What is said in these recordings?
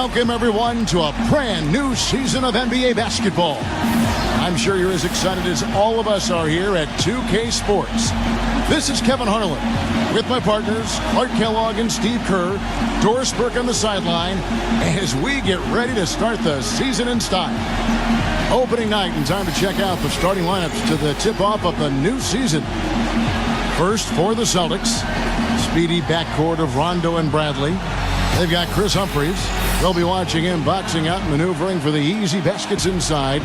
Welcome, everyone, to a brand new season of NBA basketball. I'm sure you're as excited as all of us are here at 2K Sports. This is Kevin Harlan with my partners, Clark Kellogg and Steve Kerr, Doris Burke on the sideline, as we get ready to start the season in style. Opening night and time to check out the starting lineups to the tip-off of the new season. First for the Celtics, speedy backcourt of Rondo and Bradley. They've got Chris Humphries. They'll be watching him boxing out, maneuvering for the easy baskets inside.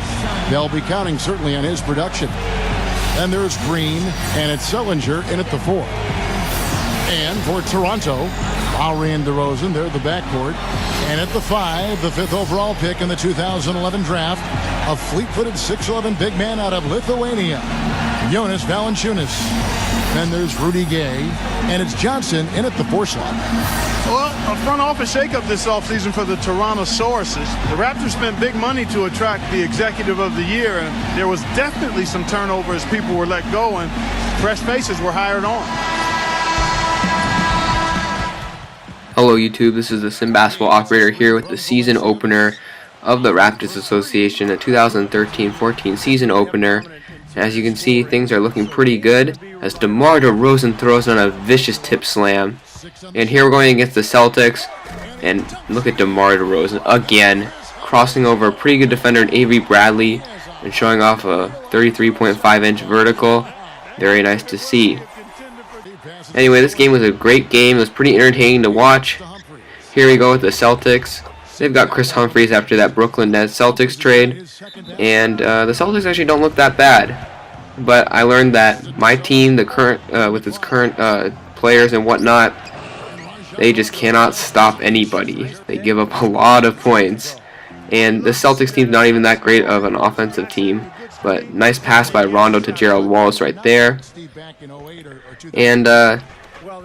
They'll be counting certainly on his production. Then there's Green, and it's Sullinger in at the 4. And for Toronto, Lowry and DeRozan, they're the backcourt. And at the 5, the 5th overall pick in the 2011 draft, a fleet-footed 6'11" big man out of Lithuania, Jonas Valanciunas. Then there's Rudy Gay, and it's Johnson in at the 4 slot. Well, a front office shakeup this offseason for the Toronto Sources. The Raptors spent big money to attract the executive of the year, and there was definitely some turnover as people were let go and fresh faces were hired on. Hello YouTube, this is the Sim Basketball Operator here with the season opener of the Raptors Association, a 2013-14 season opener. As you can see, things are looking pretty good as DeMar DeRozan throws on a vicious tip slam. And here we're going against the Celtics, and look at DeMar DeRozan again, crossing over a pretty good defender in Avery Bradley and showing off a 33.5-inch vertical. Very nice to see. Anyway, this game was a great game. It was pretty entertaining to watch. Here we go with the Celtics. They've got Chris Humphries after that Brooklyn Nets Celtics trade, and the Celtics actually don't look that bad. But I learned that my team, the current with its current players and whatnot, they just cannot stop anybody. They give up a lot of points, and the Celtics team's not even that great of an offensive team. But nice pass by Rondo to Gerald Wallace right there. And the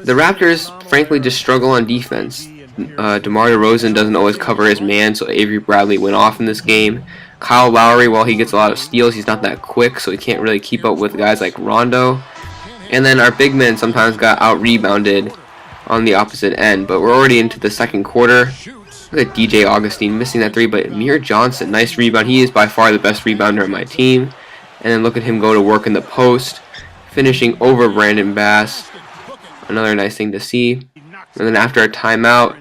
Raptors, frankly, just struggle on defense. DeMar DeRozan doesn't always cover his man, so Avery Bradley went off in this game. Kyle Lowry, while he gets a lot of steals, he's not that quick, so he can't really keep up with guys like Rondo. And then our big men sometimes got out-rebounded on the opposite end, but we're already into the second quarter. Look at DJ Augustine missing that 3, but Amir Johnson, nice rebound. He is by far the best rebounder on my team. And then look at him go to work in the post, finishing over Brandon Bass. Another nice thing to see. And then after a timeout,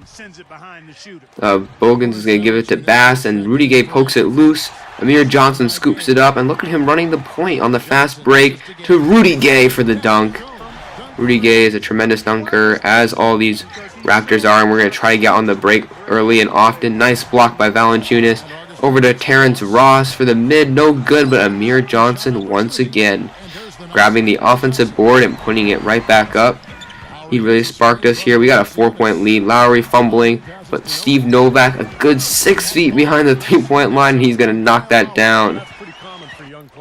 Bogans is going to give it to Bass, and Rudy Gay pokes it loose. Amir Johnson scoops it up, and look at him running the point on the fast break to Rudy Gay for the dunk. Rudy Gay is a tremendous dunker, as all these Raptors are, and we're going to try to get on the break early and often. Nice block by Valanciunas. Over to Terrence Ross for the mid, no good, but Amir Johnson once again grabbing the offensive board and putting it right back up. He really sparked us here. We got a 4-point lead. Lowry fumbling, but Steve Novak a good 6 feet behind the 3-point line, and he's going to knock that down.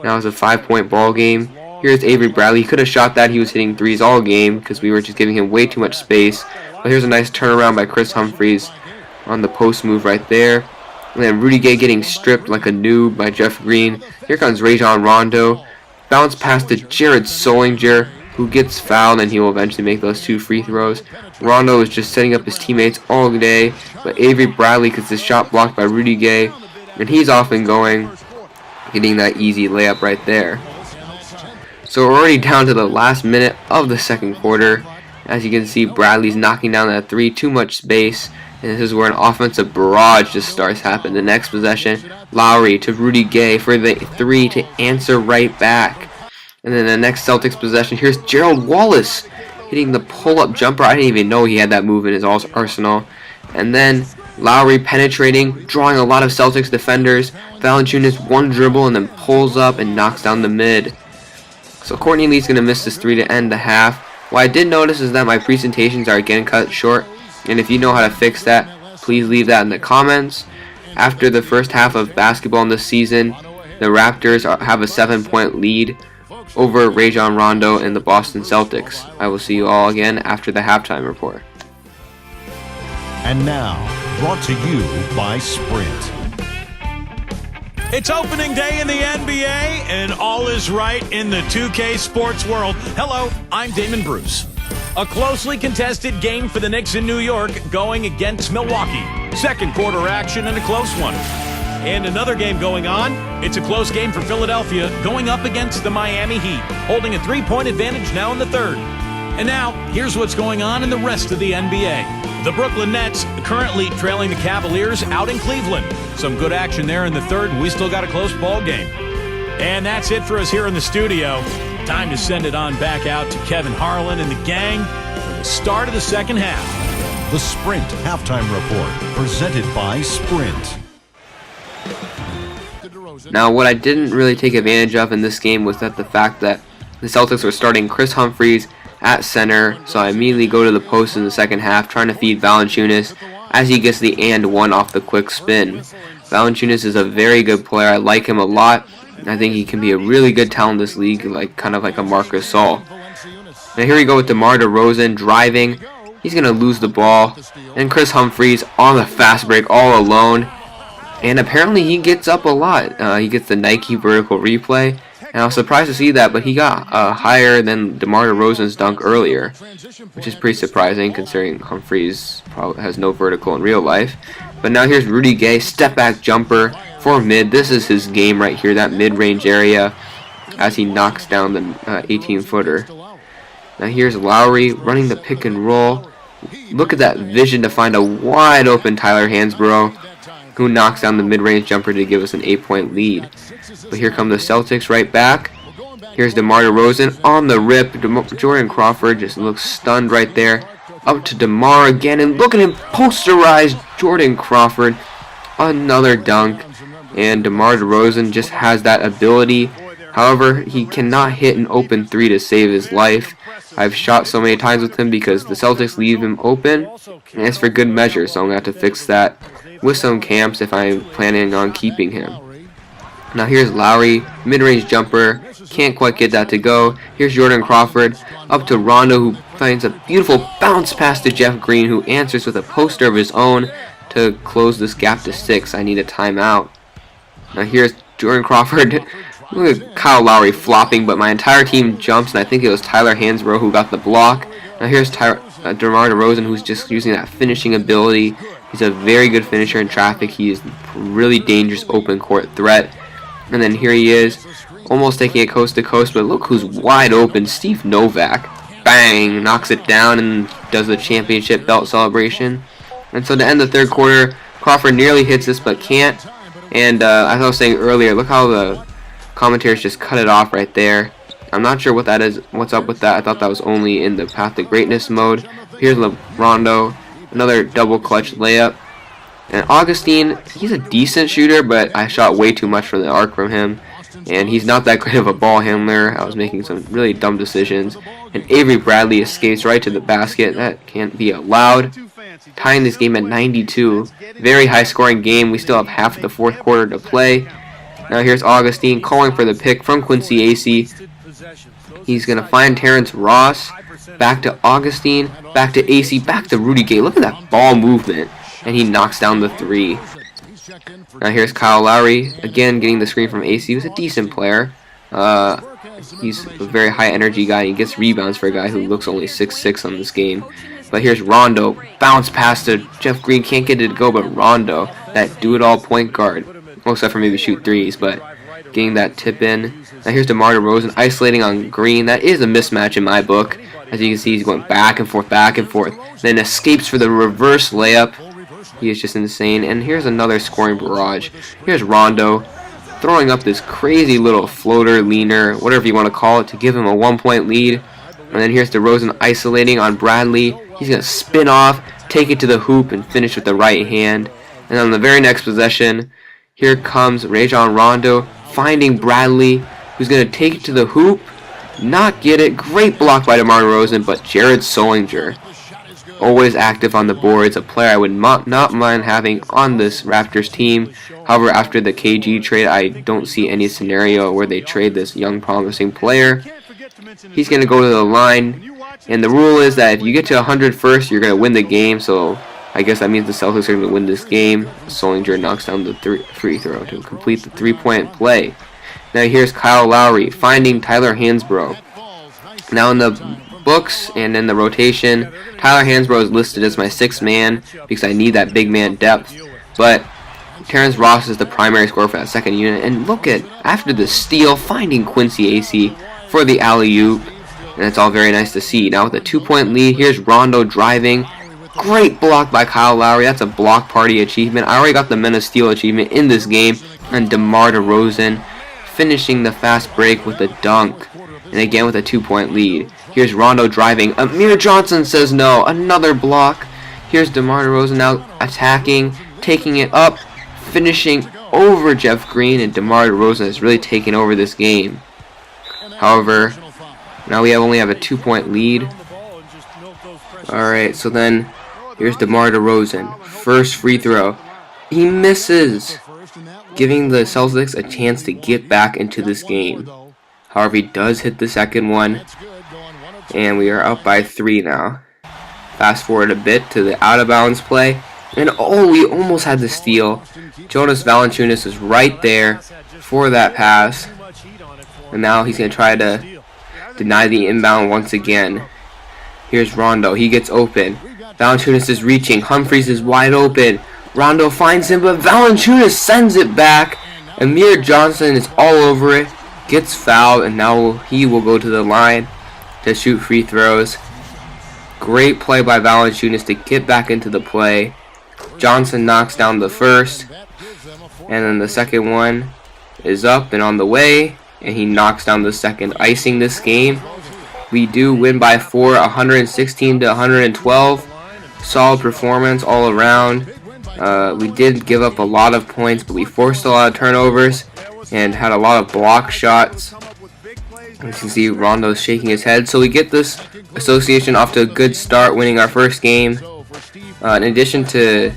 Now it's a 5-point ball game. Here's Avery Bradley. He could have shot that. He was hitting threes all game because we were just giving him way too much space. But here's a nice turnaround by Chris Humphries on the post move right there. And then Rudy Gay getting stripped like a noob by Jeff Green. Here comes Rajon Rondo. Bounce pass to Jared Sullinger, who gets fouled, and he will eventually make those 2 free throws. Rondo is just setting up his teammates all day, but Avery Bradley gets his shot blocked by Rudy Gay, and he's off and going, getting that easy layup right there. So we're already down to the last minute of the second quarter. As you can see, Bradley's knocking down that 3, too much space, and this is where an offensive barrage just starts happening. The next possession, Lowry to Rudy Gay for the 3 to answer right back. And then the next Celtics possession, here's Gerald Wallace hitting the pull-up jumper. I didn't even know he had that move in his arsenal. And then Lowry penetrating, drawing a lot of Celtics defenders. Valanciunas one dribble and then pulls up and knocks down the mid. So Courtney Lee's going to miss this 3 to end the half. What I did notice is that my presentations are again cut short. And if you know how to fix that, please leave that in the comments. After the first half of basketball in this season, the Raptors have a 7-point lead over Rajon Rondo and the Boston Celtics. I will see you all again after the halftime report. And now, brought to you by Sprint. It's opening day in the NBA, and all is right in the 2K sports world. Hello, I'm Damon Bruce. A closely contested game for the Knicks in New York going against Milwaukee. Second quarter action and a close one. And another game going on. It's a close game for Philadelphia going up against the Miami Heat, holding a 3-point advantage now in the third. And now, here's what's going on in the rest of the NBA. The Brooklyn Nets currently trailing the Cavaliers out in Cleveland. Some good action there in the third, and we still got a close ball game. And that's it for us here in the studio. Time to send it on back out to Kevin Harlan and the gang for the start of the second half. The Sprint Halftime Report, presented by Sprint. Now, what I didn't really take advantage of in this game was that the fact that the Celtics were starting Chris Humphries at center, so I immediately go to the post in the second half, trying to feed Valanciunas as he gets the and one off the quick spin. Valanciunas is a very good player. I like him a lot. I think he can be a really good talent in this league, kind of like a Marc Gasol. Now here we go with DeMar DeRozan driving. He's going to lose the ball. And Chris Humphries on the fast break all alone. And apparently he gets up a lot. He gets the Nike vertical replay. And I was surprised to see that, but he got higher than DeMar DeRozan's dunk earlier, which is pretty surprising considering Humphries probably has no vertical in real life. But now here's Rudy Gay, step back jumper for mid. This is his game right here, that mid-range area, as he knocks down the 18-footer. Now here's Lowry running the pick and roll. Look at that vision to find a wide open Tyler Hansbrough, who knocks down the mid-range jumper to give us an 8-point lead. But here come the Celtics right back. Here's DeMar DeRozan on the rip. Jordan Crawford just looks stunned right there. Up to DeMar again, and look at him posterize Jordan Crawford. Another dunk. And DeMar DeRozan just has that ability. However, he cannot hit an open three to save his life. I've shot so many times with him because the Celtics leave him open, and it's for good measure, so I'm going to have to fix that with some camps if I'm planning on keeping him. Now here's Lowry, mid-range jumper, can't quite get that to go. Here's Jordan Crawford, up to Rondo, who finds a beautiful bounce pass to Jeff Green, who answers with a poster of his own to close this gap to 6. I need a timeout. Now here's Jordan Crawford. Look at Kyle Lowry flopping, but my entire team jumps, and I think it was Tyler Hansbrough who got the block. Now here's DeMar DeRozan, who's just using that finishing ability. He's a very good finisher in traffic. He is a really dangerous open court threat. And then here he is, almost taking it coast to coast, but look who's wide open, Steve Novak. Bang! Knocks it down and does the championship belt celebration. And so to end the third quarter, Crawford nearly hits this but can't. And as I was saying earlier, look how the commentators just cut it off right there. I'm not sure what that is, what's up with that. I thought that was only in the Path to Greatness mode. Here's Rondo, another double clutch layup. And Augustine, he's a decent shooter, but I shot way too much from the arc from him. And he's not that great of a ball handler. I was making some really dumb decisions. And Avery Bradley escapes right to the basket. That can't be allowed. Tying this game at 92. Very high scoring game. We still have half of the fourth quarter to play. Now here's Augustine calling for the pick from Quincy Acey. He's going to find Terrence Ross. Back to Augustine. Back to Acey. Back to Rudy Gay. Look at that ball movement. And he knocks down the three. Now here's Kyle Lowry, again getting the screen from Acey. He's a decent player. He's a very high energy guy. He gets rebounds for a guy who looks only 6'6" on this game. But here's Rondo, bounce pass to Jeff Green, can't get it to go, but Rondo, that do-it-all point guard. Well, except for maybe shoot threes, but getting that tip in. Now here's DeMar DeRozan isolating on Green. That is a mismatch in my book. As you can see, he's going back and forth, then escapes for the reverse layup. He is just insane. And here's another scoring barrage. Here's Rondo throwing up this crazy little floater, leaner, whatever you want to call it, to give him a 1-point lead. And then here's DeRozan isolating on Bradley. He's going to spin off, take it to the hoop, and finish with the right hand. And on the very next possession, here comes Rajon Rondo finding Bradley, who's going to take it to the hoop, not get it. Great block by DeMar DeRozan, but Jared Solinger, always active on the boards, a player I would not mind having on this Raptors team. However, after the KG trade, I don't see any scenario where they trade this young, promising player. He's going to go to the line, and the rule is that if you get to 100 first, you're going to win the game, so I guess that means the Celtics are going to win this game. Solinger knocks down the free throw to complete the 3-point play. Now here's Kyle Lowry finding Tyler Hansbrough. Now in the books and in the rotation, Tyler Hansbrough is listed as my 6th man because I need that big man depth. But Terrence Ross is the primary scorer for that second unit. And look at, after the steal, finding Quincy Acey for the alley-oop. And it's all very nice to see. Now with a 2-point lead, here's Rondo driving. Great block by Kyle Lowry. That's a block party achievement. I already got the Men of Steel achievement in this game. And DeMar DeRozan finishing the fast break with a dunk. And again with a 2-point lead. Here's Rondo driving. Amir Johnson says no. Another block. Here's DeMar DeRozan now attacking, taking it up, finishing over Jeff Green. And DeMar DeRozan has really taken over this game. However, now we only have a 2-point lead. Alright, so then here's DeMar DeRozan. First free throw. He misses, giving the Celtics a chance to get back into this game. However, he does hit the second one. And we are up by 3 now. Fast forward a bit to the out-of-bounds play. And oh, we almost had the steal. Jonas Valanciunas is right there for that pass. And now he's going to try to deny the inbound once again. Here's Rondo. He gets open. Valanciunas is reaching. Humphries is wide open. Rondo finds him, but Valanciunas sends it back. Amir Johnson is all over it. Gets fouled, and now he will go to the line to shoot free throws. Great play by Valanciunas to get back into the play. Johnson knocks down the first. And then the second one is up and on the way. And he knocks down the second, icing this game. We do win by 4, 116 to 112. Solid performance all around. We did give up a lot of points, but we forced a lot of turnovers and had a lot of block shots. As you can see, Rondo's shaking his head. So we get this association off to a good start, winning our first game. In addition to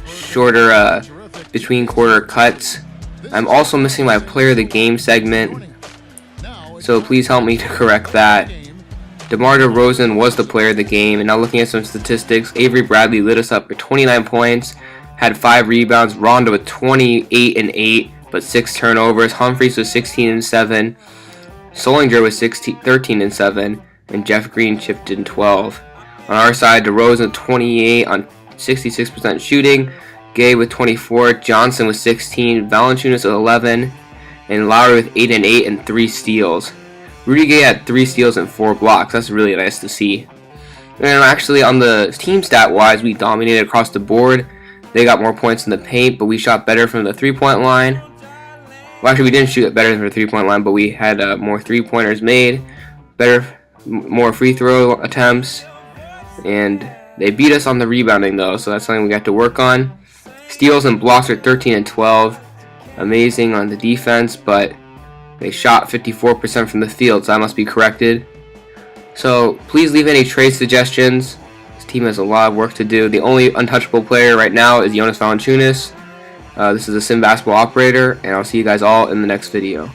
shorter between quarter cuts, I'm also missing my player of the game segment. So please help me to correct that. DeMar DeRozan was the player of the game. And now looking at some statistics, Avery Bradley lit us up for 29 points, had 5 rebounds. Rondo with 28 and 8, but 6 turnovers. Humphries was 16 and 7. Solinger was 13 and 7, and Jeff Green chipped in 12. On our side, DeRozan 28 on 66% shooting. Gay with 24. Johnson with 16. Valanciunas with 11. And Lowry with 8 and 8 and 3 steals. Rudy Gay had 3 steals and 4 blocks. That's really nice to see. And actually, on the team stat wise, we dominated across the board. They got more points in the paint, but we shot better from the 3-point line. Well, actually, we didn't shoot it better than the 3-point line, but we had more 3-pointers made, more free throw attempts, and they beat us on the rebounding though, so that's something we got to work on. Steals and blocks are 13 and 12. Amazing on the defense, but they shot 54% from the field, so that must be corrected. So please leave any trade suggestions. This team has a lot of work to do. The only untouchable player right now is Jonas Valanciunas. This is a Sim Basketball Operator, and I'll see you guys all in the next video.